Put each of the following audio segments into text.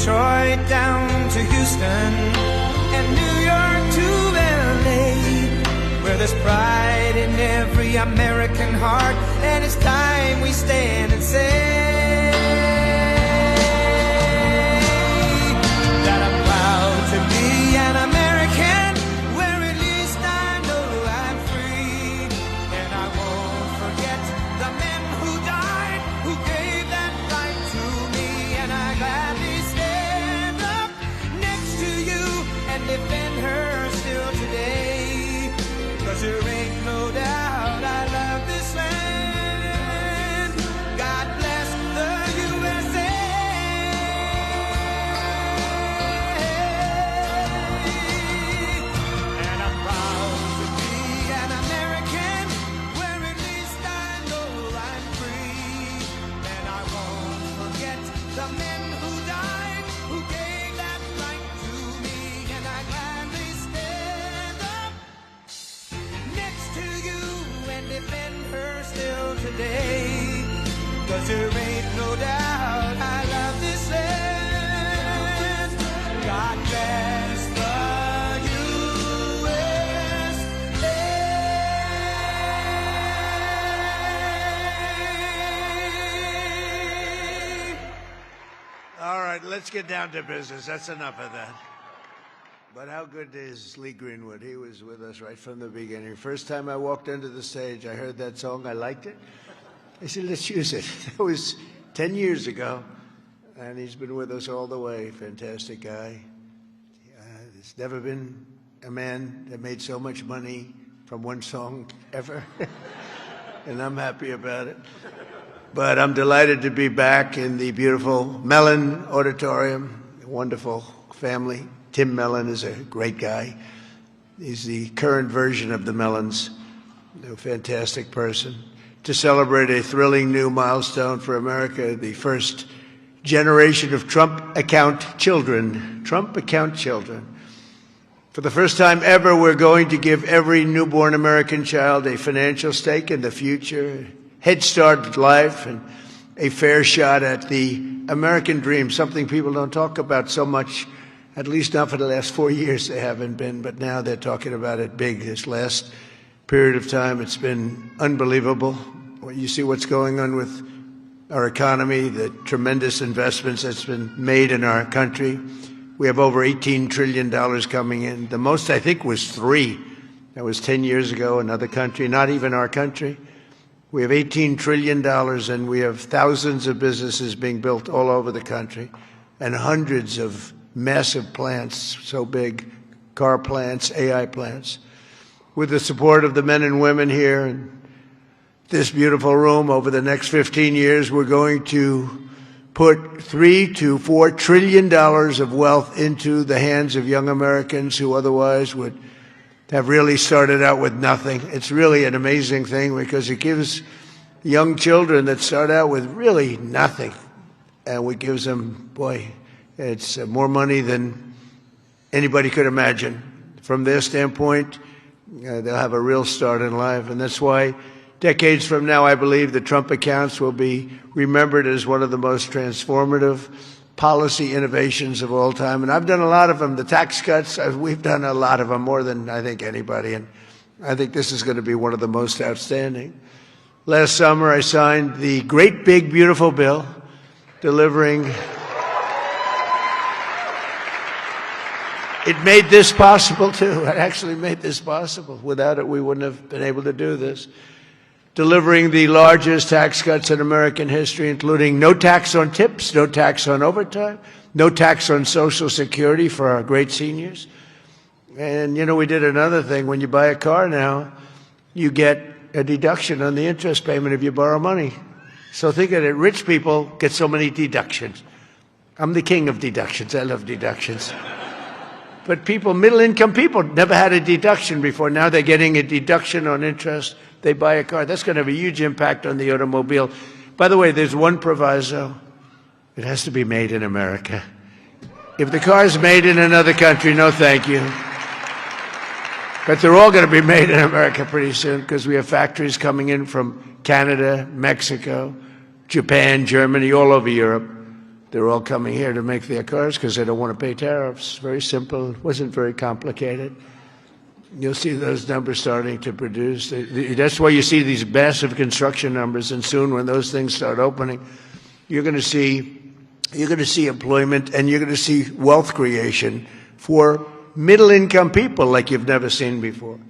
Detroit down to Houston, and New York to LA, where there's pride in every American heart, and it's time we stand and say that I'm proud to be an American, where at least I know I'm free, and I won't forget the men who died, who gave that right to me, and I gladly stand up next to you and defend her still today, 'cause there ain't no doubt I love this land. God bless the USA. And I'm proud to be an American, where at least I know I'm free, and I won't forget the men who died, who gave that right to me, and I gladly stand up next to you and defend her still today, 'cause there ain't no doubt I love this land. God bless the USA. All right, let's get down to business. That's enough of that. But how good is Lee Greenwood? He was with us right from the beginning. First time I walked onto the stage, I heard that song. I liked it. I said, let's use it. That was 10 years ago, and he's been with us all the way. Fantastic guy. There's never been a man that made so much money from one song ever, and I'm happy about it. But I'm delighted to be back in the beautiful Mellon Auditorium, a wonderful family. Tim Mellon is a great guy. He's the current version of the Mellons, a fantastic person. To celebrate a thrilling new milestone for America, the first generation of Trump account children. Trump account children. For the first time ever, we're going to give every newborn American child a financial stake in the future, head start at life, and a fair shot at the American dream, something people don't talk about so much. At least not for the last 4 years they haven't been, but now they're talking about it big. This last period of time, it's been unbelievable. You see what's going on with our economy, the tremendous investments that's been made in our country. We have over $18 trillion coming in. The most, I think, was 3. That was 10 years ago, another country, not even our country. We have $18 trillion, and we have thousands of businesses being built all over the country, and hundreds of massive plants, so big, car plants, AI plants. With the support of the men and women here in this beautiful room, over the next 15 years, we're going to put $3 to $4 trillion of wealth into the hands of young Americans who otherwise would have really started out with nothing. It's really an amazing thing because it gives young children that start out with really nothing, and it gives them, boy, it's more money than anybody could imagine. From their standpoint, they'll have a real start in life. And that's why decades from now, I believe the Trump accounts will be remembered as one of the most transformative policy innovations of all time. And I've done a lot of them. The tax cuts, we've done a lot of them, more than I think anybody. And I think this is going to be one of the most outstanding. Last summer, I signed the great, big, beautiful bill delivering... It made this possible, too. It actually made this possible. Without it, we wouldn't have been able to do this. Delivering the largest tax cuts in American history, including no tax on tips, no tax on overtime, no tax on Social Security for our great seniors. And, you know, we did another thing. When you buy a car now, you get a deduction on the interest payment if you borrow money. So think of it. Rich people get so many deductions. I'm the king of deductions. I love deductions. But people, middle-income people, never had a deduction before. Now they're getting a deduction on interest. They buy a car. That's going to have a huge impact on the automobile. By the way, there's one proviso. It has to be made in America. If the car is made in another country, no thank you. But they're all going to be made in America pretty soon because we have factories coming in from Canada, Mexico, Japan, Germany, all over Europe. They're all coming here to make their cars because they don't want to pay tariffs. Very simple. It wasn't very complicated. You'll see those numbers starting to produce. That's why you see these massive construction numbers, and soon when those things start opening, you're going to see employment, and you're going to see wealth creation for middle-income people like you've never seen before.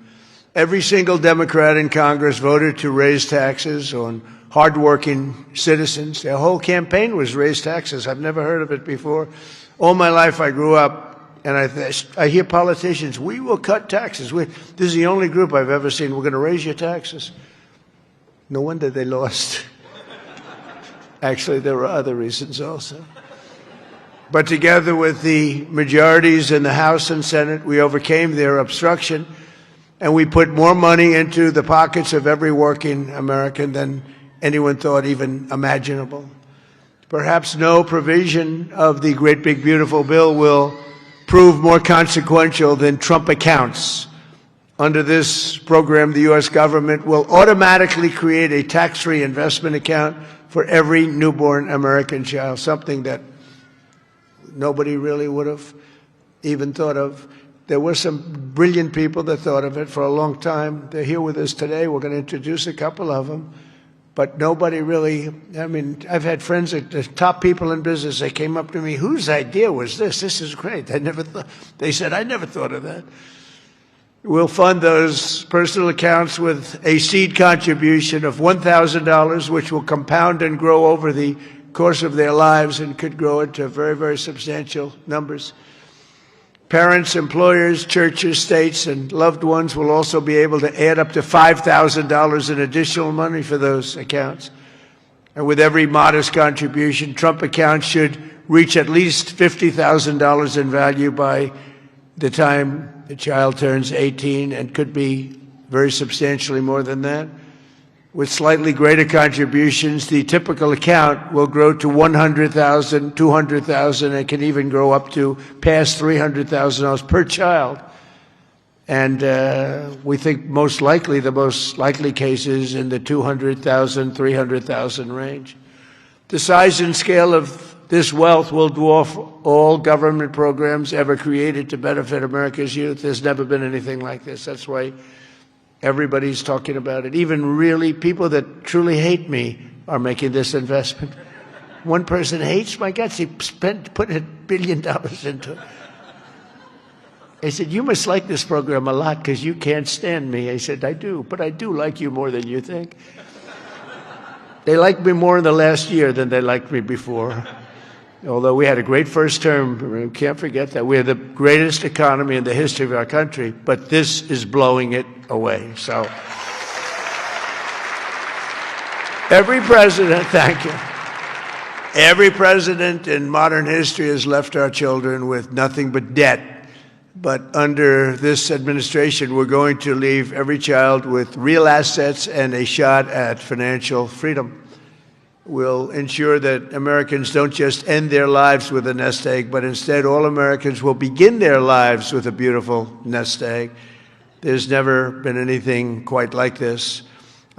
Every single Democrat in Congress voted to raise taxes on hardworking citizens. Their whole campaign was raise taxes. I've never heard of it before. All my life I grew up, and I hear politicians, we will cut taxes. This is the only group I've ever seen, we're going to raise your taxes. No wonder they lost. Actually, there were other reasons also. But together with the majorities in the House and Senate, we overcame their obstruction, and we put more money into the pockets of every working American than anyone thought even imaginable. Perhaps no provision of the great big beautiful bill will prove more consequential than Trump accounts. Under this program, the U.S. government will automatically create a tax-free investment account for every newborn American child, something that nobody really would have even thought of. There were some brilliant people that thought of it for a long time. They're here with us today. We're going to introduce a couple of them. But nobody really, I mean, I've had friends, the top people in business, they came up to me, whose idea was this? This is great. They said, I never thought of that. We'll fund those personal accounts with a seed contribution of $1,000, which will compound and grow over the course of their lives and could grow into very, very substantial numbers. Parents, employers, churches, states, and loved ones will also be able to add up to $5,000 in additional money for those accounts. And with every modest contribution, Trump accounts should reach at least $50,000 in value by the time the child turns 18, and could be very substantially more than that. With slightly greater contributions, the typical account will grow to $100,000, $200,000, and can even grow up to past $300,000 per child. And we think most likely, the most likely cases in the $200,000, $300,000 range. The size and scale of this wealth will dwarf all government programs ever created to benefit America's youth. There's never been anything like this. That's why everybody's talking about it. Even really people that truly hate me are making this investment. One person hates my guts. He put $1 billion into it. I said, you must like this program a lot because you can't stand me. I said, I do, but I do like you more than you think. They liked me more in the last year than they liked me before. Although we had a great first term, we can't forget that. We're the greatest economy in the history of our country, but this is blowing it away. So every president, thank you. Every president in modern history has left our children with nothing but debt. But under this administration, we're going to leave every child with real assets and a shot at financial freedom. We'll ensure that Americans don't just end their lives with a nest egg, but instead all Americans will begin their lives with a beautiful nest egg. There's never been anything quite like this.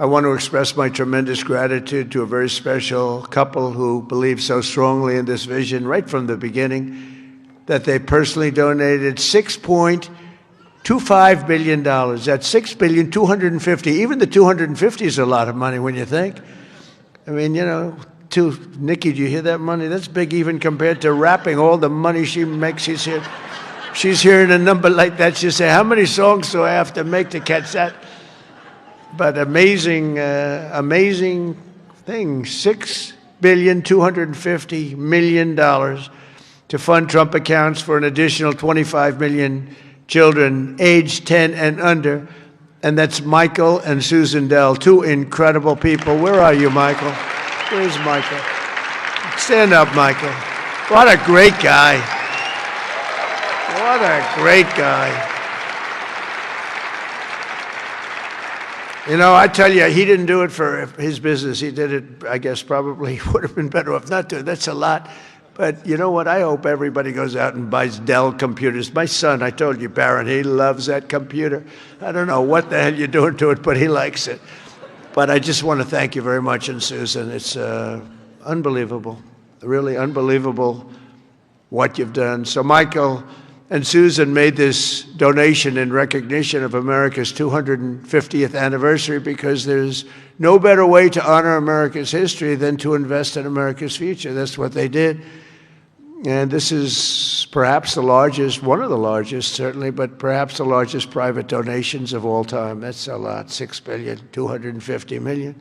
I want to express my tremendous gratitude to a very special couple who believed so strongly in this vision right from the beginning that they personally donated $6.25 billion. That's $6,250,000,000. Even the 250 is a lot of money when you think. I mean, you know, Nikki, do you hear that money? That's big even compared to rapping. All the money she makes, she's hearing a number like that. She'll say, how many songs do I have to make to catch that? But amazing, amazing thing, $6,250,000,000 to fund Trump accounts for an additional 25 million children aged 10 and under. And that's Michael and Susan Dell, two incredible people. Where are you, Michael? Where's Michael? Stand up, Michael. What a great guy. What a great guy. You know, I tell you, he didn't do it for his business. He did it, I guess, probably would have been better off not to. That's a lot. But you know what? I hope everybody goes out and buys Dell computers. My son, I told you, Barron, he loves that computer. I don't know what the hell you're doing to it, but he likes it. But I just want to thank you very much, and Susan. It's unbelievable. Really unbelievable what you've done. So Michael and Susan made this donation in recognition of America's 250th anniversary because there's no better way to honor America's history than to invest in America's future. That's what they did. And this is perhaps the largest, one of the largest certainly, but perhaps the largest private donations of all time. That's a lot, $6 billion, $250 million.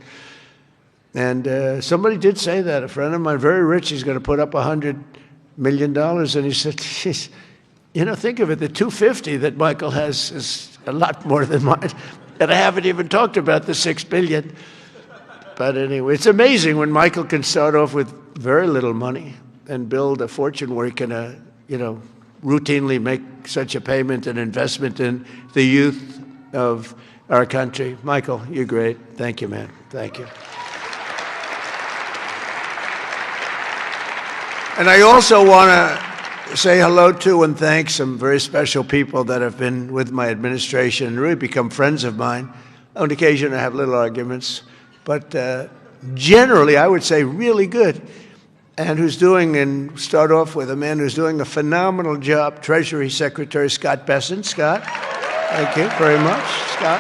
And somebody did say that. A friend of mine, very rich, he's going to put up $100 million. And he said, geez, think of it, the 250 that Michael has is a lot more than mine. And I haven't even talked about the $6 billion. But anyway, it's amazing when Michael can start off with very little money and build a fortune where he can, routinely make such a payment and investment in the youth of our country. Michael, you're great. Thank you, man. Thank you. And I also want to say hello to and thank some very special people that have been with my administration and really become friends of mine. On occasion, I have little arguments, but generally, I would say really good. And start off with a man who's doing a phenomenal job, Treasury Secretary Scott Bessent. Scott, thank you very much, Scott.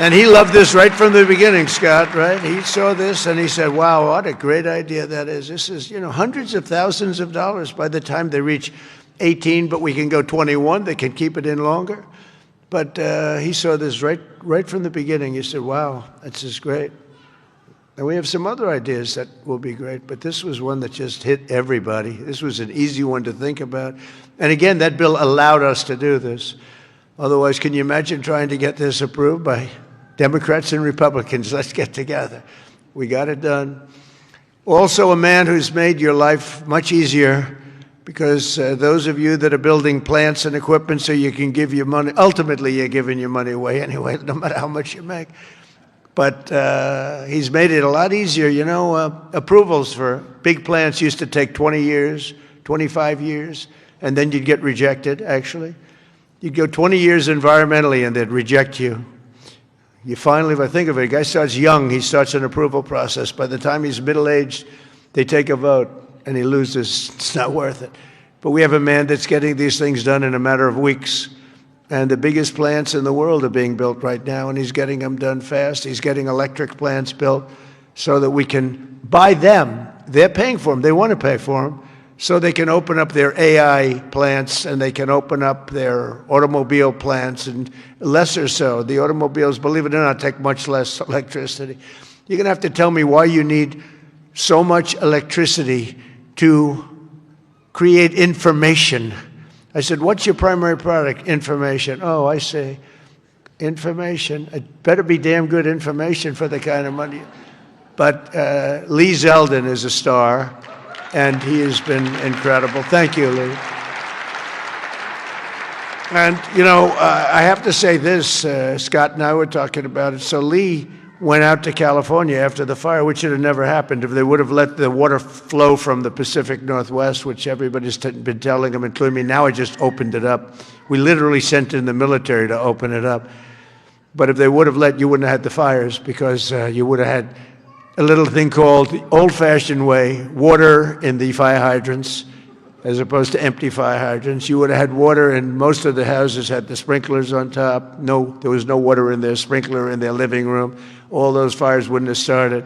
And he loved this right from the beginning, Scott, right? He saw this and he said, wow, what a great idea that is. This is, hundreds of thousands of dollars by the time they reach 18, but we can go 21. They can keep it in longer. But he saw this right from the beginning. He said, wow, this is great. And we have some other ideas that will be great, but this was one that just hit everybody. This was an easy one to think about. And again, that bill allowed us to do this. Otherwise, can you imagine trying to get this approved by Democrats and Republicans? Let's get together. We got it done. Also, a man who's made your life much easier because those of you that are building plants and equipment so you can give your money, ultimately you're giving your money away anyway, no matter how much you make. But he's made it a lot easier. Approvals for big plants used to take 20 years, 25 years, and then you'd get rejected, actually. You'd go 20 years environmentally and they'd reject you. You finally, if I think of it, a guy starts young, he starts an approval process. By the time he's middle-aged, they take a vote and he loses. It's not worth it. But we have a man that's getting these things done in a matter of weeks. And the biggest plants in the world are being built right now, and he's getting them done fast. He's getting electric plants built so that we can buy them. They're paying for them. They want to pay for them so they can open up their AI plants and they can open up their automobile plants, and lesser so. The automobiles, believe it or not, take much less electricity. You're going to have to tell me why you need so much electricity to create information. I said, what's your primary product? Information. Oh, I see. Information. It better be damn good information for the kind of money. But Lee Zeldin is a star, and he has been incredible. Thank you, Lee. And, I have to say this. Scott and I were talking about it. So Lee went out to California after the fire, which should have never happened if they would have let the water flow from the Pacific Northwest, which everybody's been telling them, including me. Now I just opened it up. We literally sent in the military to open it up. But if they would have let, you wouldn't have had the fires because you would have had a little thing called the old-fashioned way, water in the fire hydrants, as opposed to empty fire hydrants. You would have had water, and most of the houses had the sprinklers on top. No, there was no water in their sprinkler in their living room. All those fires wouldn't have started.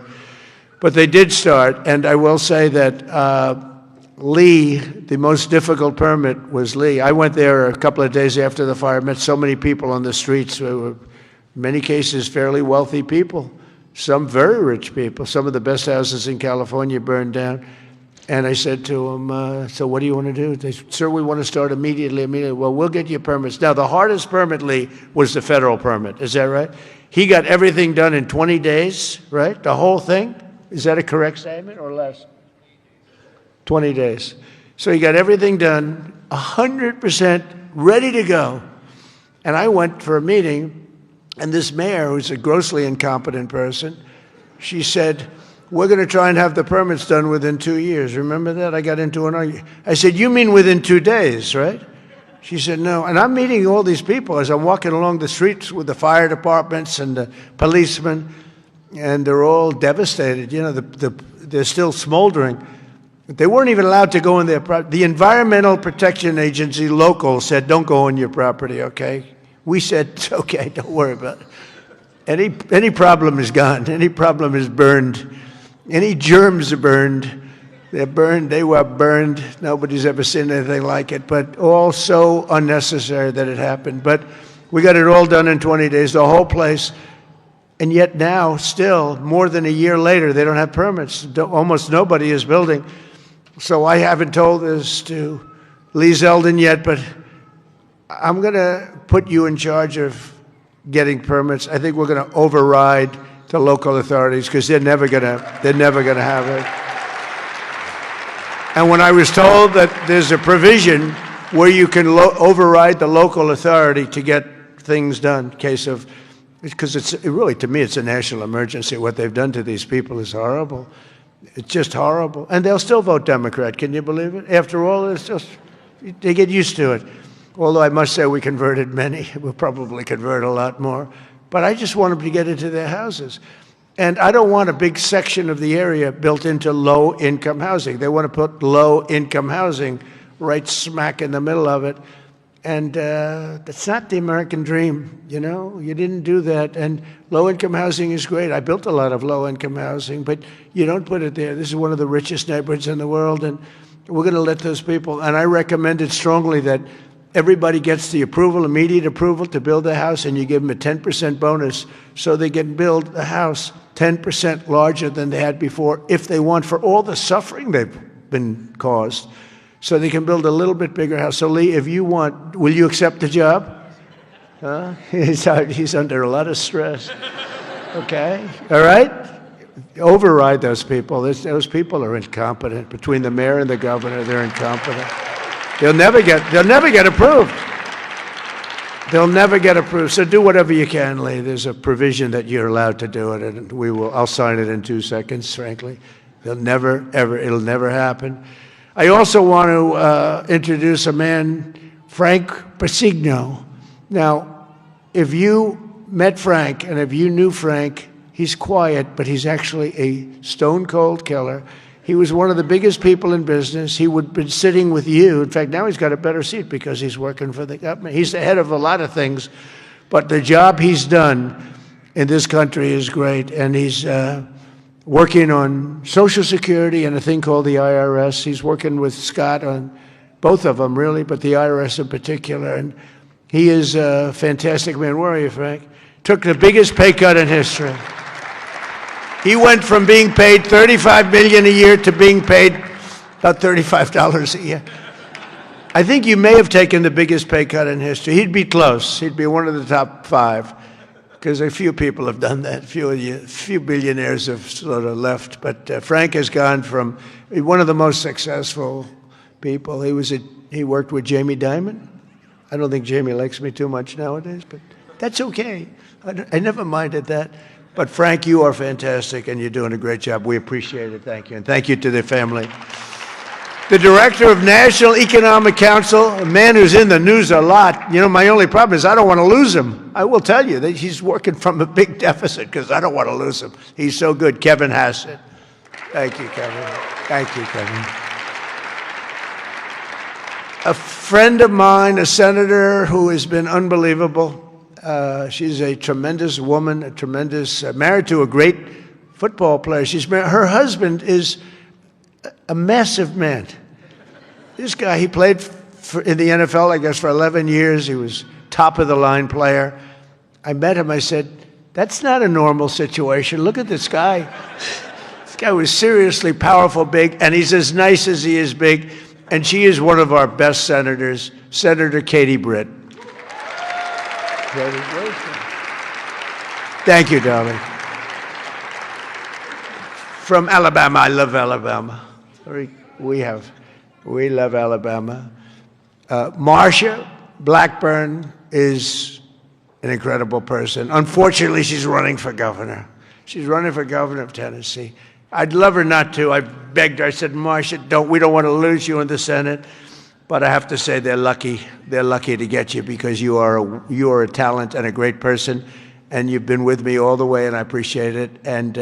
But they did start, and I will say that Lee, the most difficult permit was Lee. I went there a couple of days after the fire, met so many people on the streets who were, in many cases, fairly wealthy people, some very rich people. Some of the best houses in California burned down. And I said to him, so what do you want to do? They said, sir, we want to start immediately. Well, we'll get you permits. Now, the hardest permit, Lee, was the federal permit. Is that right? He got everything done in 20 days, right? The whole thing? Is that a correct statement or less? 20 days. So he got everything done, 100% ready to go. And I went for a meeting, and this mayor, who's a grossly incompetent person, she said, we're going to try and have the permits done within 2 years. Remember that? I got into an argument. I said, you mean within 2 days, right? She said, no. And I'm meeting all these people as I'm walking along the streets with the fire departments and the policemen, and they're all devastated. they're still smoldering. They weren't even allowed to go in their property. The Environmental Protection Agency local said, don't go on your property, okay? We said, it's okay, don't worry about it. Any problem is gone. Any problem is burned. Any germs are burned. They're burned. They were burned. Nobody's ever seen anything like it, but all so unnecessary that it happened. But we got it all done in 20 days, the whole place. And yet now, still, more than a year later, they don't have permits. Almost nobody is building. So I haven't told this to Lee Zeldin yet, but I'm going to put you in charge of getting permits. I think we're going to override the local authorities because they're never going to have it. And when I was told that there's a provision where you can override the local authority to get things done, because it's really, to me, it's a national emergency. What they've done to these people is horrible. It's just horrible. And they'll still vote Democrat. Can you believe it? After all, it's just, they get used to it. Although I must say we converted many. We'll probably convert a lot more. But I just want them to get into their houses. And I don't want a big section of the area built into low-income housing. They want to put low-income housing right smack in the middle of it. And that's not the American dream, you know? You didn't do that. And low-income housing is great. I built a lot of low-income housing, but you don't put it there. This is one of the richest neighborhoods in the world, and we're going to let those people. And I recommended strongly that everybody gets the approval, immediate approval to build a house, and you give them a 10% bonus so they can build a house 10% larger than they had before if they want, for all the suffering they've been caused. So they can build a little bit bigger house. So, Lee, if you want, will you accept the job? Huh? He's under a lot of stress. Okay? All right? Override those people. Those people are incompetent. Between the mayor and the governor, they're incompetent. They'll never get approved. They'll never get approved. So do whatever you can, Lee. There's a provision that you're allowed to do it, and I'll sign it in 2 seconds, frankly. It'll never happen. I also want to introduce a man, Frank Pasigno. Now, if you met Frank, and if you knew Frank, he's quiet, but he's actually a stone-cold killer. He was one of the biggest people in business. He would have been sitting with you. In fact, now he's got a better seat because he's working for the government. He's the head of a lot of things, but the job he's done in this country is great, and he's working on Social Security and a thing called the IRS. He's working with Scott on both of them, really, but the IRS in particular. And he is a fantastic man. Where are you, Frank? Took the biggest pay cut in history. He went from being paid $35 million a year to being paid about $35 a year. I think you may have taken the biggest pay cut in history. He'd be close. He'd be one of the top 5. Because a few people have done that. Few billionaires have sort of left. But Frank has gone from one of the most successful people. He worked with Jamie Dimon. I don't think Jamie likes me too much nowadays, but that's okay. I never minded that. But Frank, you are fantastic, and you're doing a great job. We appreciate it. Thank you. And thank you to their family. The director of National Economic Council, a man who's in the news a lot. You know, my only problem is I don't want to lose him. I will tell you that he's working from a big deficit because I don't want to lose him. He's so good. Kevin Hassett. Thank you, Kevin. Thank you, Kevin. A friend of mine, a senator who has been unbelievable. She's a tremendous woman, married to a great football player. Her husband is a massive man. This guy, he played in the NFL, I guess, for 11 years. He was top-of-the-line player. I met him. I said, that's not a normal situation. Look at this guy. This guy was seriously powerful, big, and he's as nice as he is big. And she is one of our best senators, Senator Katie Britt. Thank you, darling. From Alabama. I love Alabama. We love Alabama. Marsha Blackburn is an incredible person. Unfortunately, she's running for governor. She's running for governor of Tennessee. I'd love her not to. I begged her. I said, Marsha, we don't want to lose you in the Senate. But I have to say they're lucky. They're lucky to get you because you are a talent and a great person, and you've been with me all the way, and I appreciate it. And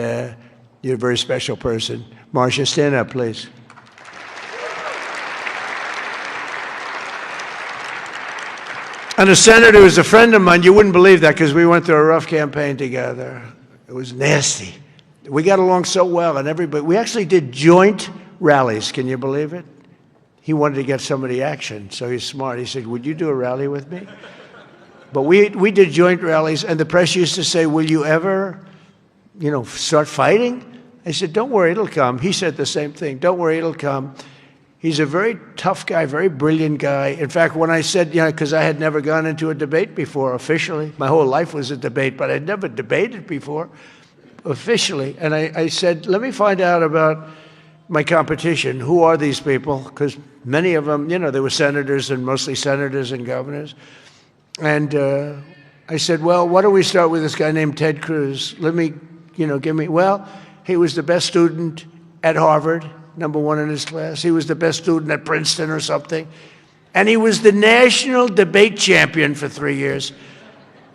you're a very special person. Marcia, stand up, please. And a senator who was a friend of mine, you wouldn't believe that because we went through a rough campaign together. It was nasty. We got along so well, and everybody, we actually did joint rallies. Can you believe it? He wanted to get some of the action, so he's smart. He said, would you do a rally with me? But we did joint rallies, and the press used to say, will you ever, start fighting? I said, don't worry, it'll come. He said the same thing. Don't worry, it'll come. He's a very tough guy, very brilliant guy. In fact, when I said, because I had never gone into a debate before officially, my whole life was a debate, but I'd never debated before officially. And I said, let me find out about my competition. Who are these people? Because many of them, they were senators and mostly senators and governors. And I said, well, why don't we start with this guy named Ted Cruz? Let me, well, he was the best student at Harvard. #1 in his class. He was the best student at Princeton or something. And he was the national debate champion for 3 years.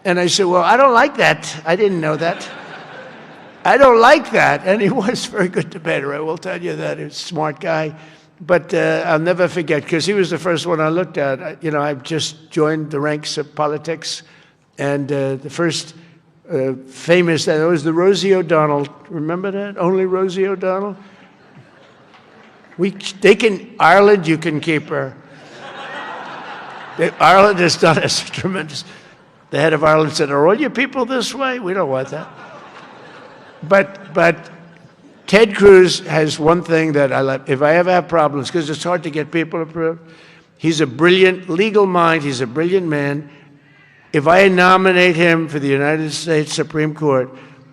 And I said, well, I don't like that. I didn't know that. I don't like that. And he was a very good debater, I will tell you that. He was a smart guy. But I'll never forget, because he was the first one I looked at. I've just joined the ranks of politics. And the first famous, that was the Rosie O'Donnell. Remember that? Only Rosie O'Donnell? Ireland, you can keep her. Ireland has done us tremendous. The head of Ireland said, are all your people this way? We don't want that. But Ted Cruz has one thing that I like. If I ever have problems, because it's hard to get people approved, he's a brilliant legal mind. He's a brilliant man. If I nominate him for the United States Supreme Court,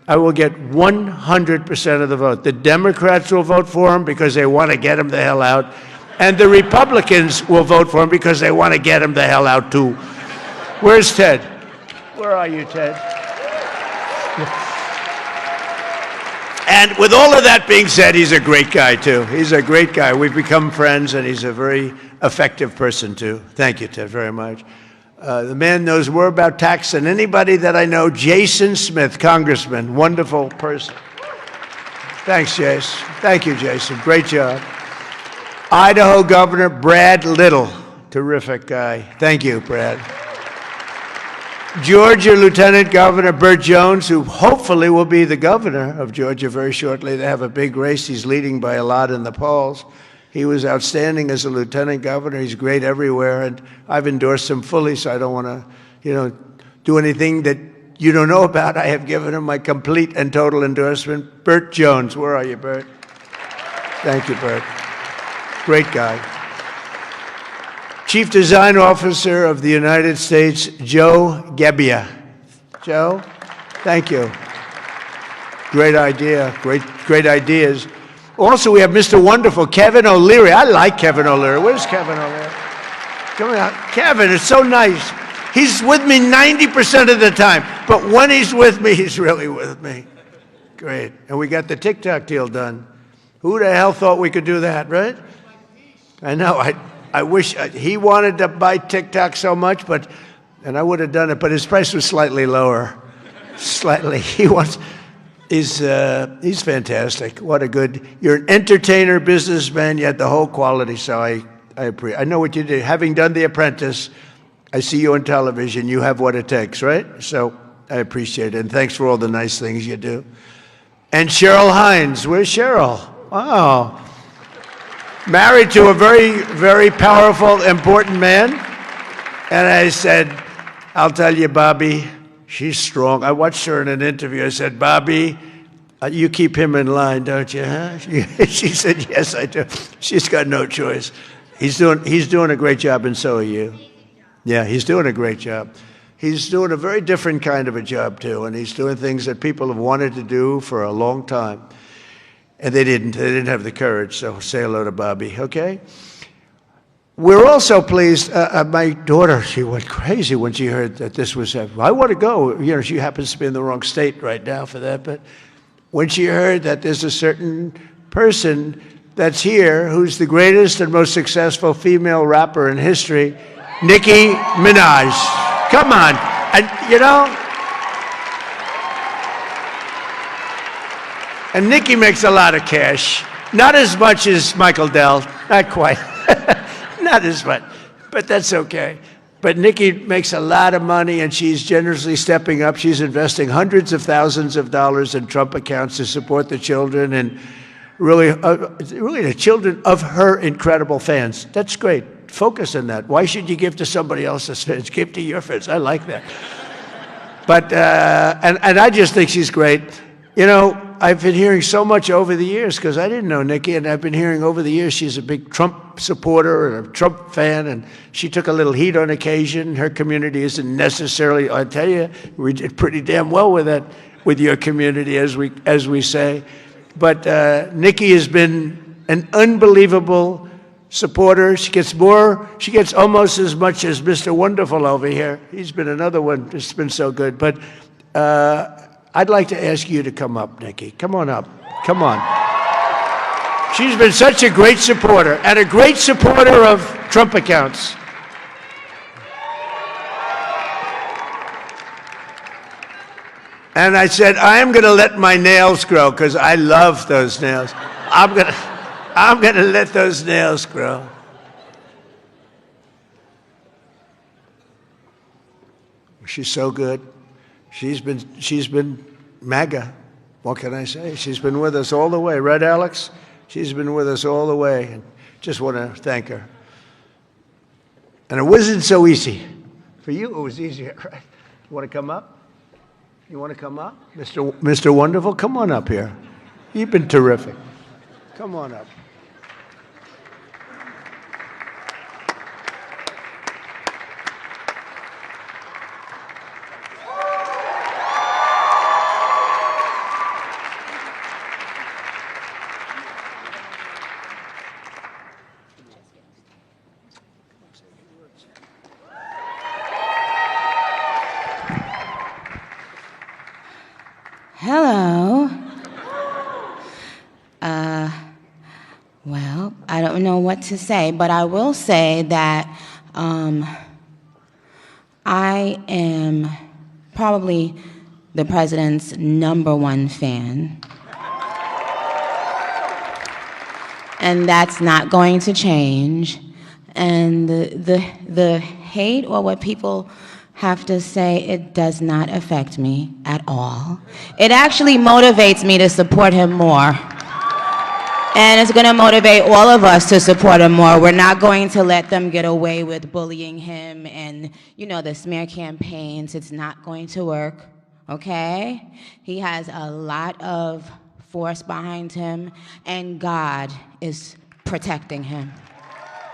I will get 100% of the vote. The Democrats will vote for him because they want to get him the hell out. And the Republicans will vote for him because they want to get him the hell out, too. Where's Ted? Where are you, Ted? And with all of that being said, he's a great guy, too. He's a great guy. We've become friends, and he's a very effective person, too. Thank you, Ted, very much. The man knows more about tax than anybody that I know. Jason Smith, congressman, wonderful person. Thanks, Jason. Thank you, Jason. Great job. Idaho Governor Brad Little, terrific guy. Thank you, Brad. Georgia Lieutenant Governor Burt Jones, who hopefully will be the governor of Georgia very shortly. They have a big race. He's leading by a lot in the polls. He was outstanding as a lieutenant governor. He's great everywhere, and I've endorsed him fully, so I don't want to, do anything that you don't know about. I have given him my complete and total endorsement. Burt Jones, where are you, Burt? Thank you, Burt. Great guy. Chief Design Officer of the United States, Joe Gebbia. Joe, thank you. Great idea, great ideas. Also, we have Mr. Wonderful, Kevin O'Leary. I like Kevin O'Leary. Where's Kevin O'Leary? Come on, Kevin, it's so nice. He's with me 90% of the time, but when he's with me, he's really with me. Great. And we got the TikTok deal done. Who the hell thought we could do that, right? I know. I wish he wanted to buy TikTok so much, and I would have done it, but his price was slightly lower. Slightly. He's fantastic. What a good, you're an entertainer, businessman, you had the whole quality, so I appreciate. I know what you did. Having done The Apprentice, I see you on television, you have what it takes, right? So I appreciate it, and thanks for all the nice things you do. And Cheryl Hines, where's Cheryl? Wow. Married to a very, very powerful, important man. And I said, I'll tell you, Bobby, she's strong. I watched her in an interview. I said, Bobby, you keep him in line, don't you, huh? She said, yes, I do. She's got no choice. He's doing a great job, and so are you. Yeah, he's doing a great job. He's doing a very different kind of a job, too, and he's doing things that people have wanted to do for a long time. And they didn't have the courage, so say hello to Bobby, okay? We're also pleased, my daughter, she went crazy when she heard that this was happening. I want to go. You know, she happens to be in the wrong state right now for that, but when she heard that there's a certain person that's here who's the greatest and most successful female rapper in history, Nicki Minaj. Come on. And, you know, and Nicki makes a lot of cash. Not as much as Michael Dell, not quite. Not as much, but that's okay. But Nikki makes a lot of money, and she's generously stepping up. She's investing hundreds of thousands of dollars in Trump accounts to support the children and really the children of her incredible fans. That's great. Focus on that. Why should you give to somebody else's fans? Give to your fans. I like that. But and I just think she's great. You know, I've been hearing so much over the years, because I didn't know Nikki, and I've been hearing over the years she's a big Trump supporter and a Trump fan, and she took a little heat on occasion. Her community isn't necessarily, I tell you, we did pretty damn well with that, with your community, as we say. But Nikki has been an unbelievable supporter. She gets almost as much as Mr. Wonderful over here. He's been another one that's been so good. But I'd like to ask you to come up, Nikki. Come on up. Come on. She's been such a great supporter, and a great supporter of Trump accounts. And I said, I'm going to let my nails grow, because I love those nails. I'm going to let those nails grow. She's so good. She's been MAGA. What can I say? She's been with us all the way. Right, Alex? She's been with us all the way. And just want to thank her. And it wasn't so easy. For you, it was easier, right? You want to come up? You want to come up? Mr. Wonderful, come on up here. You've been terrific. Come on up. Hello. Well, I don't know what to say, but I will say that I am probably the president's #1 fan. And that's not going to change. And the hate, or what people have to say, it does not affect me at all. It actually motivates me to support him more. And it's going to motivate all of us to support him more. We're not going to let them get away with bullying him and, you know, the smear campaigns. It's not going to work, okay? He has a lot of force behind him, and God is protecting him.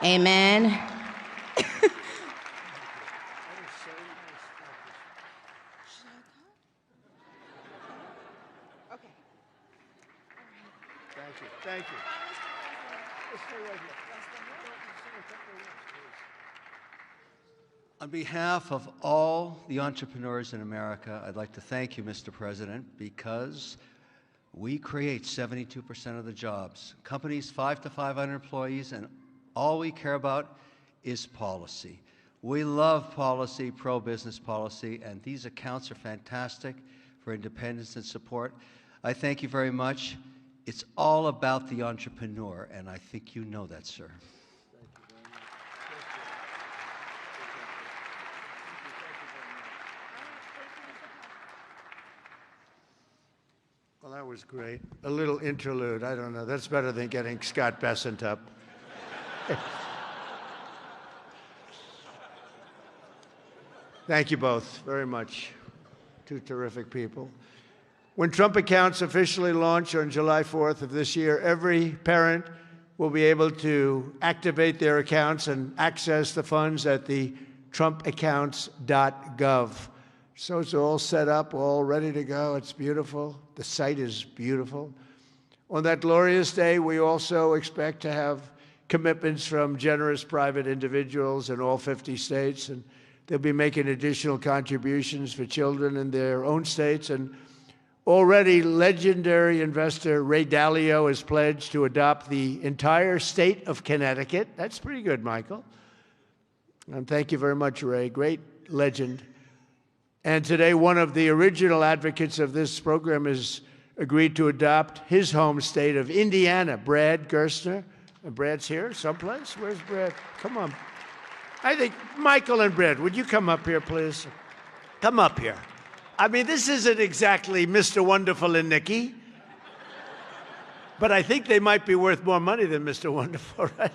Amen. Thank you. On behalf of all the entrepreneurs in America, I'd like to thank you, Mr. President, because we create 72% of the jobs. Companies 5 to 500 employees, and all we care about is policy. We love policy, pro-business policy, and these accounts are fantastic for independence and support. I thank you very much. It's all about the entrepreneur, and I think you know that, sir. Well, that was great. A little interlude. I don't know. That's better than getting Scott Bessent up. Thank you both very much. Two terrific people. When Trump accounts officially launch on July 4th of this year, every parent will be able to activate their accounts and access the funds at the trumpaccounts.gov. So it's all set up, all ready to go. It's beautiful. The site is beautiful. On that glorious day, we also expect to have commitments from generous private individuals in all 50 states, and they'll be making additional contributions for children in their own states. And already, legendary investor Ray Dalio has pledged to adopt the entire state of Connecticut. That's pretty good, Michael. And thank you very much, Ray. Great legend. And today, one of the original advocates of this program is agreed to adopt his home state of Indiana. Brad Gerstner. Brad's here someplace? Where's Brad? Come on. I think Michael and Brad, would you come up here, please? Come up here. I mean, this isn't exactly Mr. Wonderful and Nikki, but I think they might be worth more money than Mr. Wonderful, right?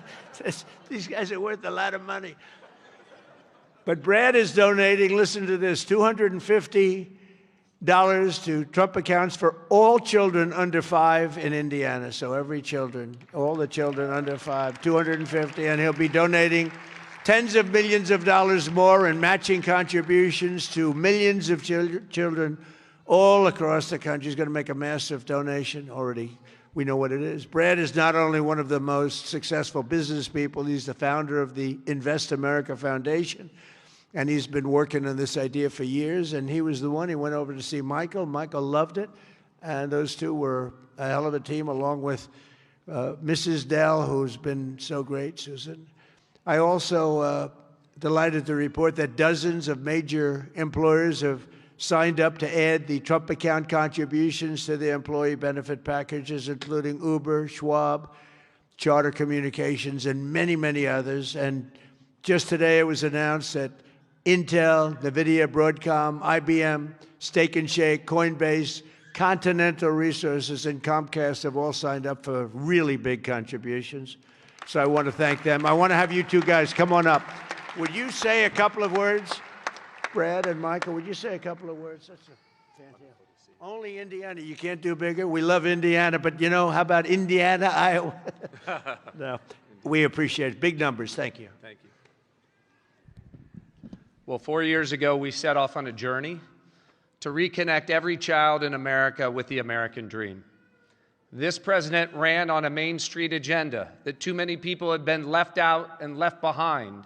These guys are worth a lot of money. But Brad is donating, listen to this, $250 to Trump accounts for all children under 5 in Indiana. So every children, all the children under 5, $250, and he'll be donating tens of millions of dollars more in matching contributions to millions of children all across the country. He's going to make a massive donation already. We know what it is. Brad is not only one of the most successful business people, he's the founder of the Invest America Foundation. And he's been working on this idea for years, and he was the one. He went over to see Michael. Michael loved it, and those two were a hell of a team, along with Mrs. Dell, who's been so great, Susan. I also delighted to report that dozens of major employers have signed up to add the Trump account contributions to their employee benefit packages, including Uber, Schwab, Charter Communications, and many, many others. And just today it was announced that Intel, NVIDIA, Broadcom, IBM, Steak and Shake, Coinbase, Continental Resources, and Comcast have all signed up for really big contributions. So I want to thank them. I want to have you two guys come on up. Would you say a couple of words? Brad and Michael, would you say a couple of words? That's fantastic. Only Indiana. You can't do bigger. We love Indiana, but you know, how about Indiana, Iowa? No, we appreciate it. Big numbers. Thank you. Thank you. Well, 4 years ago, we set off on a journey to reconnect every child in America with the American dream. This president ran on a Main Street agenda that too many people had been left out and left behind.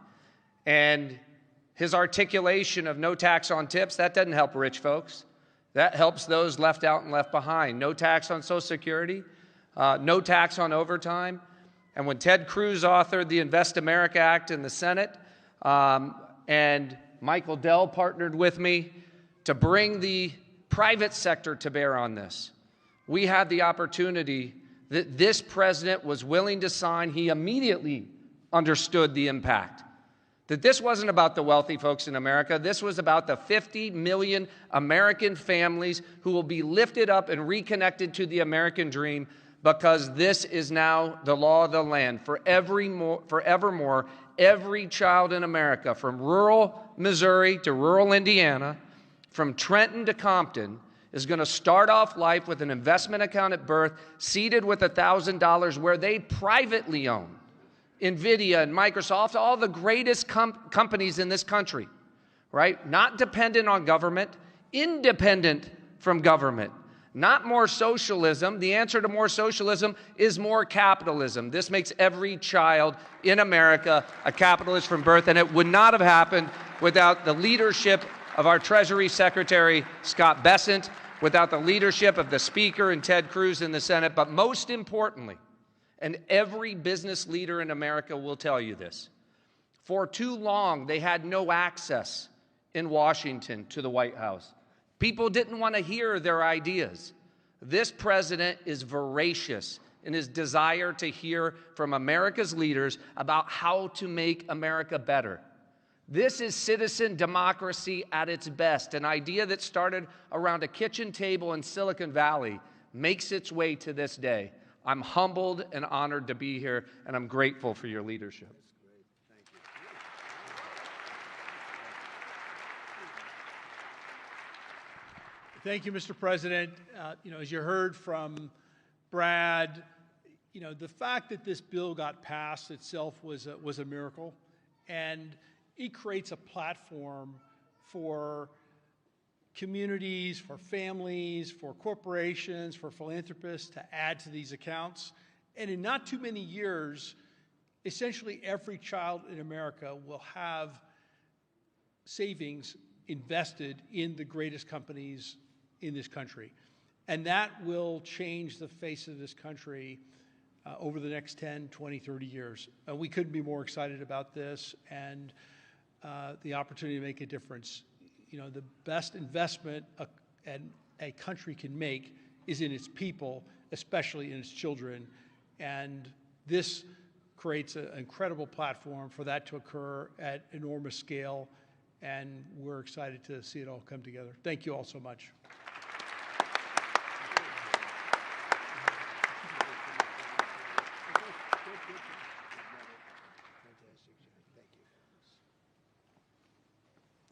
And his articulation of no tax on tips, that doesn't help rich folks. That helps those left out and left behind. No tax on Social Security, no tax on overtime. And when Ted Cruz authored the Invest America Act in the Senate, and Michael Dell partnered with me to bring the private sector to bear on this, we had the opportunity that this president was willing to sign. He immediately understood the impact. That this wasn't about the wealthy folks in America. This was about the 50 million American families who will be lifted up and reconnected to the American dream, because this is now the law of the land. Forevermore, every child in America, from rural Missouri to rural Indiana, from Trenton to Compton, is going to start off life with an investment account at birth, seeded with $1,000, where they privately own NVIDIA and Microsoft, all the greatest companies in this country, right? Not dependent on government, independent from government. Not more socialism. The answer to more socialism is more capitalism. This makes every child in America a capitalist from birth, and it would not have happened without the leadership of our Treasury Secretary Scott Bessent, without the leadership of the Speaker and Ted Cruz in the Senate, but most importantly, and every business leader in America will tell you this, for too long they had no access in Washington to the White House. People didn't want to hear their ideas. This president is voracious in his desire to hear from America's leaders about how to make America better. This is citizen democracy at its best. An idea that started around a kitchen table in Silicon Valley makes its way to this day. I'm humbled and honored to be here, and I'm grateful for your leadership. Thank you, Mr. President. As you heard from Brad, the fact that this bill got passed itself was a miracle, and it creates a platform for communities, for families, for corporations, for philanthropists to add to these accounts. And in not too many years, essentially every child in America will have savings invested in the greatest companies in this country. And that will change the face of this country over the next 10, 20, 30 years. We couldn't be more excited about this and the opportunity to make a difference. The best investment a country can make is in its people, especially in its children. And this creates an incredible platform for that to occur at enormous scale, and we're excited to see it all come together. Thank you all so much.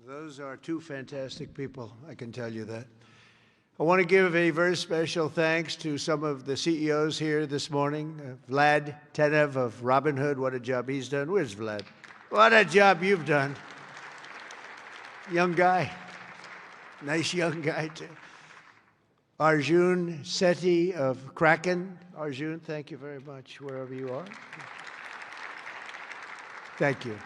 Those are two fantastic people, I can tell you that. I want to give a very special thanks to some of the CEOs here this morning. Vlad Tenev of Robinhood, what a job he's done. Where's Vlad? What a job you've done. Young guy. Nice young guy, too. Arjun Sethi of Kraken. Arjun, thank you very much, wherever you are. Thank you.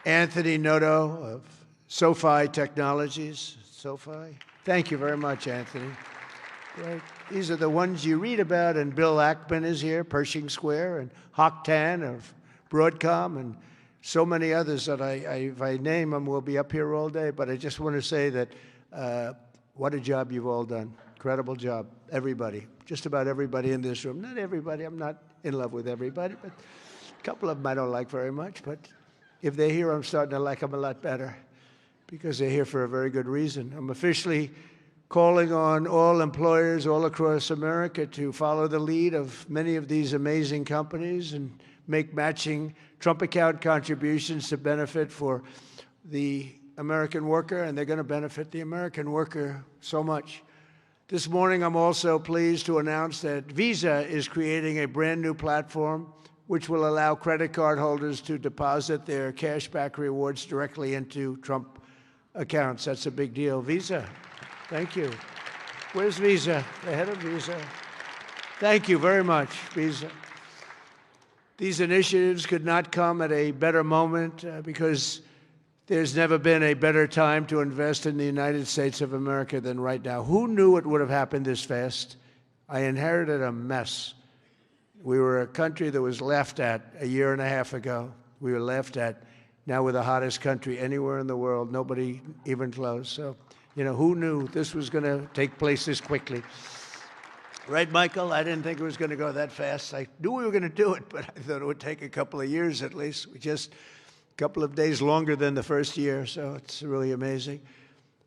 Anthony Noto of SoFi Technologies. SoFi. Thank you very much, Anthony. Great. These are the ones you read about, and Bill Ackman is here, Pershing Square, and Hock Tan of Broadcom, and so many others that if I name them, we'll be up here all day. But I just want to say that what a job you've all done. Incredible job. Everybody. Just about everybody in this room. Not everybody. I'm not in love with everybody, but a couple of them I don't like very much. But if they're here, I'm starting to like them a lot better, because they're here for a very good reason. I'm officially calling on all employers all across America to follow the lead of many of these amazing companies and make matching Trump account contributions to benefit for the American worker, and they're going to benefit the American worker so much. This morning, I'm also pleased to announce that Visa is creating a brand new platform which will allow credit card holders to deposit their cashback rewards directly into Trump accounts. That's a big deal. Visa, thank you. Where's Visa? The head of Visa. Thank you very much, Visa. These initiatives could not come at a better moment because there's never been a better time to invest in the United States of America than right now. Who knew it would have happened this fast? I inherited a mess. We were a country that was laughed at a year and a half ago. We were laughed at. Now we're the hottest country anywhere in the world, nobody even close. So, who knew this was going to take place this quickly? Right, Michael? I didn't think it was going to go that fast. I knew we were going to do it, but I thought it would take a couple of years at least. Just a couple of days longer than the first year, so it's really amazing.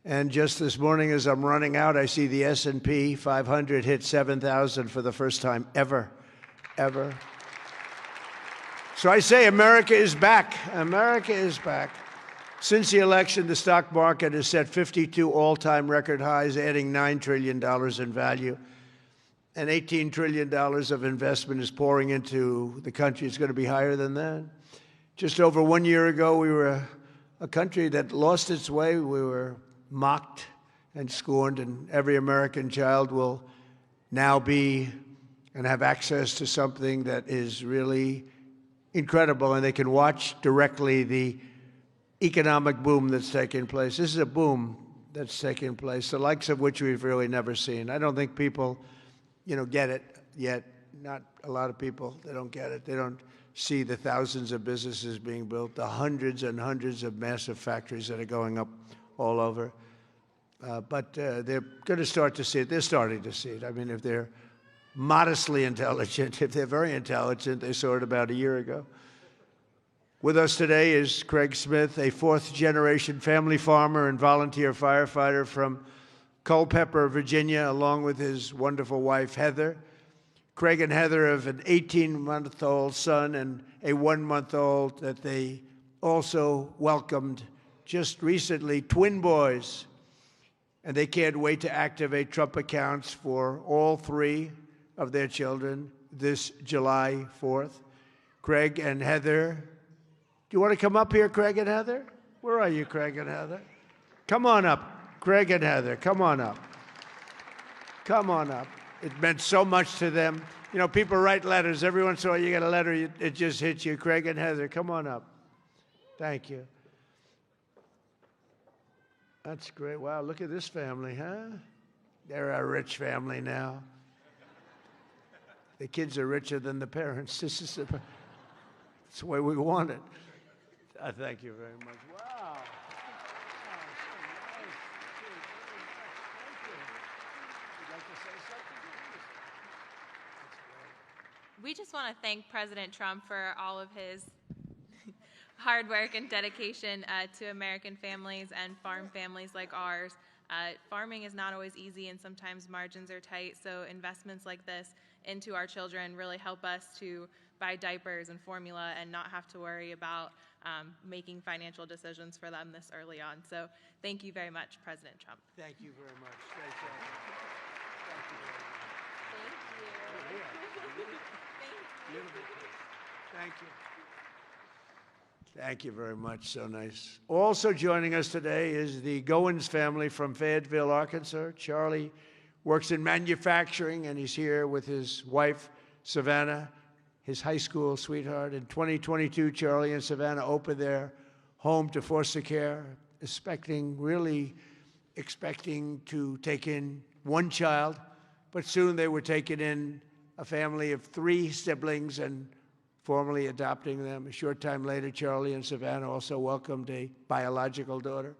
And just this morning as I'm running out, I see the S&P 500 hit 7,000 for the first time ever. So I say America is back. America is back. Since the election, the stock market has set 52 all-time record highs, adding $9 trillion in value. And $18 trillion of investment is pouring into the country. It's going to be higher than that. Just over 1 year ago, we were a country that lost its way. We were mocked and scorned, and every American child will now be and have access to something that is really incredible, and they can watch directly the economic boom that's taking place. This is a boom that's taking place, the likes of which we've really never seen. I don't think people, get it yet. Not a lot of people, they don't get it. They don't see the thousands of businesses being built, the hundreds and hundreds of massive factories that are going up all over. But they're going to start to see it. They're starting to see it. I mean, if they're modestly intelligent, if they're very intelligent, they saw it about a year ago. With us today is Craig Smith, a fourth-generation family farmer and volunteer firefighter from Culpeper, Virginia, along with his wonderful wife, Heather. Craig and Heather have an 18-month-old son and a 1-month-old that they also welcomed just recently, twin boys. And they can't wait to activate Trump accounts for all three of their children this July 4th. Craig and Heather, do you want to come up here, Craig and Heather? Where are you, Craig and Heather? Come on up. Craig and Heather, come on up. Come on up. It meant so much to them. People write letters. Every once in a while you get a letter, it just hits you. Craig and Heather, come on up. Thank you. That's great. Wow, look at this family, huh? They're a rich family now. The kids are richer than the parents. This is that's the way we want it. Thank you very much. Wow. You'd like to say We just want to thank President Trump for all of his hard work and dedication to American families and farm families like ours. Farming is not always easy, and sometimes margins are tight, so investments like this into our children really help us to buy diapers and formula and not have to worry about making financial decisions for them this early on. So thank you very much, President Trump. Thank you very much. Thank you. Thank you. Thank you very much. So nice. Also joining us today is the Goins family from Fayetteville, Arkansas. Charlie works in manufacturing, and he's here with his wife, Savannah, his high school sweetheart. In 2022, Charlie and Savannah opened their home to foster care, really expecting to take in one child, but soon they were taking in a family of 3 siblings and formally adopting them. A short time later, Charlie and Savannah also welcomed a biological daughter.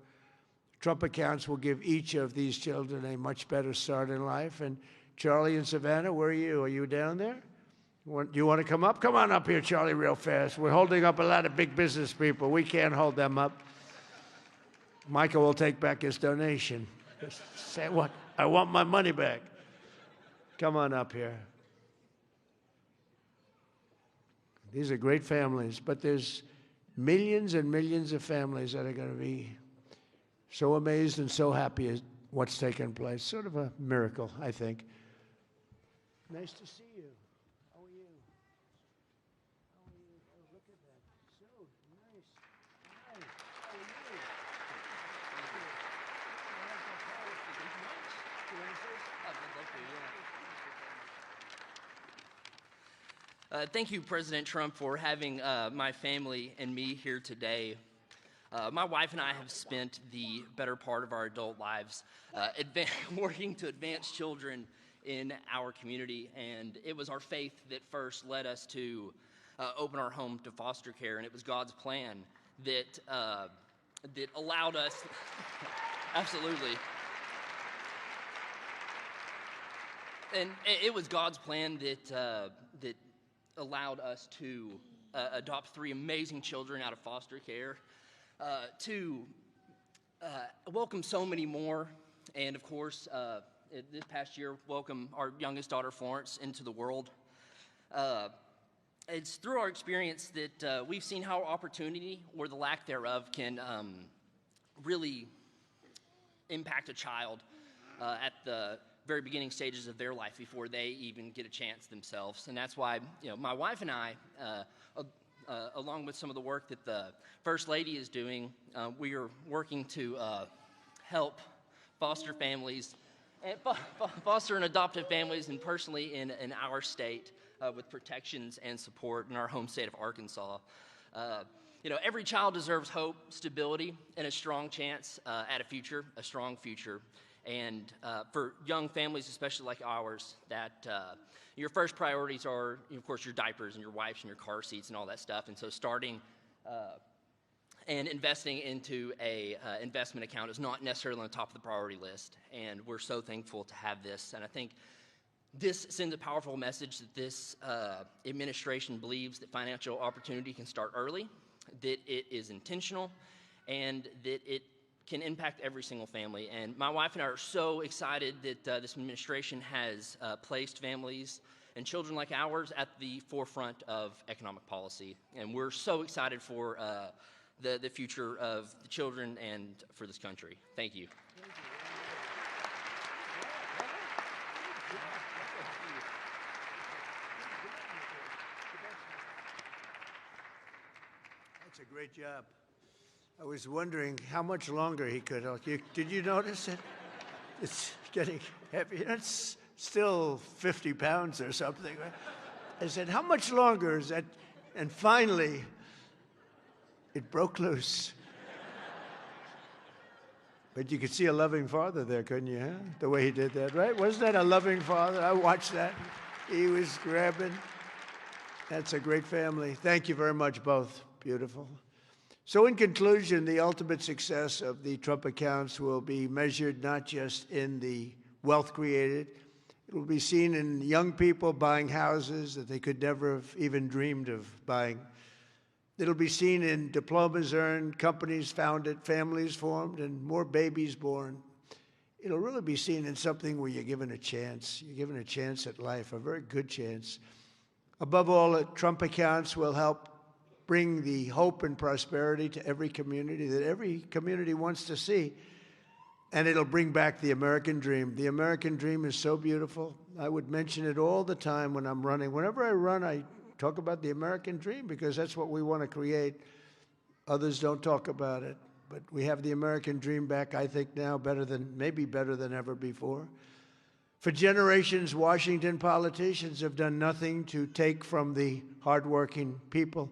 Trump accounts will give each of these children a much better start in life. And Charlie and Savannah, where are you? Are you down there? Do you want to come up? Come on up here, Charlie, real fast. We're holding up a lot of big business people. We can't hold them up. Michael will take back his donation. Say what? I want my money back. Come on up here. These are great families, but there's millions and millions of families that are going to be so amazed and so happy at what's taken place. Sort of a miracle, I think. Nice to see you. How are you? How are you? Oh, look at that. So nice. Hi. How are you? Thank you, President Trump, for having my family and me here today. My wife and I have spent the better part of our adult lives working to advance children in our community, and it was our faith that first led us to open our home to foster care, and it was God's plan that allowed us absolutely. And it was God's plan that allowed us to adopt 3 amazing children out of foster care, to welcome so many more, and of course, this past year, welcome our youngest daughter, Florence, into the world. It's through our experience that we've seen how opportunity, or the lack thereof, can really impact a child at the very beginning stages of their life before they even get a chance themselves. And that's why, my wife and I, along with some of the work that the First Lady is doing, we are working to help foster families, and foster and adoptive families, and personally in our state with protections and support in our home state of Arkansas. Every child deserves hope, stability, and a strong chance at a strong future. And for young families, especially like ours, that your first priorities are, of course, your diapers and your wipes and your car seats and all that stuff. And so starting and investing into a investment account is not necessarily on the top of the priority list. And we're so thankful to have this. And I think this sends a powerful message that this administration believes that financial opportunity can start early, that it is intentional, and that it can impact every single family. And my wife and I are so excited that this administration has placed families and children like ours at the forefront of economic policy. And we're so excited for the future of the children and for this country. Thank you. That's a great job. I was wondering how much longer he could. Did you notice it? It's getting heavy. It's still 50 pounds or something. I said, how much longer is that? And finally, it broke loose. But you could see a loving father there, couldn't you? Huh? The way he did that, right? Wasn't that a loving father? I watched that. He was grabbing. That's a great family. Thank you very much, both. Beautiful. So in conclusion, the ultimate success of the Trump accounts will be measured not just in the wealth created, It will be seen in young people buying houses that they could never have even dreamed of buying. It'll be seen in diplomas earned, companies founded, families formed, and more babies born. It'll really be seen in something where you're given a chance. You're given a chance at life, a very good chance. Above all, Trump accounts will help bring the hope and prosperity to every community that every community wants to see. And it'll bring back the American dream. The American dream is so beautiful. I would mention it all the time when I'm running. Whenever I run, I talk about the American dream because that's what we want to create. Others don't talk about it. But we have the American dream back, I think, now maybe better than ever before. For generations, Washington politicians have done nothing to take from the hardworking people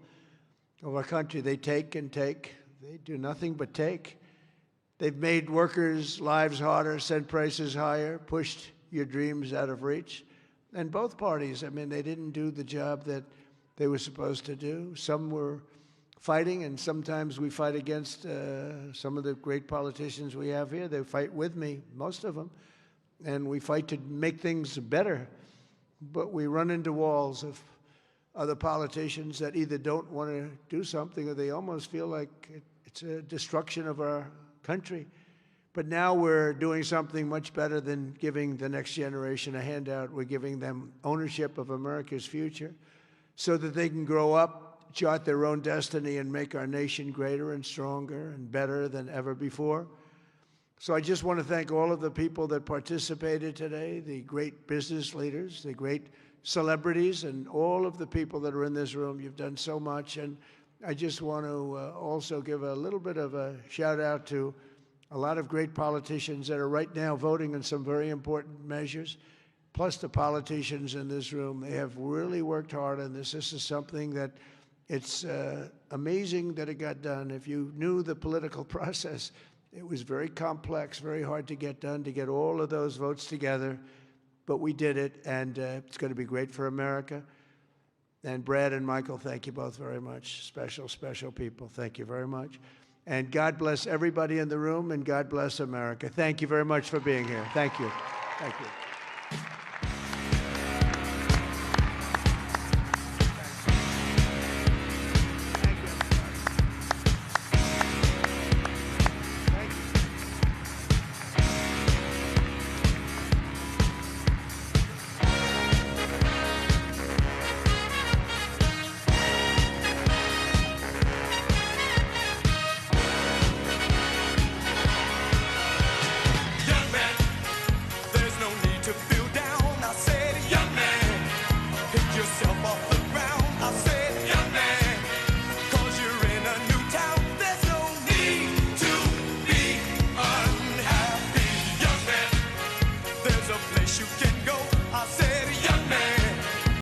of our country. They take and take. They do nothing but take. They've made workers' lives harder, sent prices higher, pushed your dreams out of reach. And both parties, I mean, they didn't do the job that they were supposed to do. Some were fighting, and sometimes we fight against some of the great politicians we have here. They fight with me, most of them, and we fight to make things better. But we run into walls of other politicians that either don't want to do something or they almost feel like it's a destruction of our country. But now we're doing something much better than giving the next generation a handout. We're giving them ownership of America's future so that they can grow up, chart their own destiny, and make our nation greater and stronger and better than ever before. So I just want to thank all of the people that participated today, the great business leaders, the great celebrities, and all of the people that are in this room. You've done so much. And I just want to also give a little bit of a shout out to a lot of great politicians that are right now voting on some very important measures, plus the politicians in this room. They have really worked hard on this. This is something that it's amazing that it got done. If you knew the political process, it was very complex, very hard to get done, to get all of those votes together. But we did it, and it's going to be great for America. And Brad and Michael, thank you both very much. Special, special people. Thank you very much. And God bless everybody in the room, and God bless America. Thank you very much for being here. Thank you. Thank you.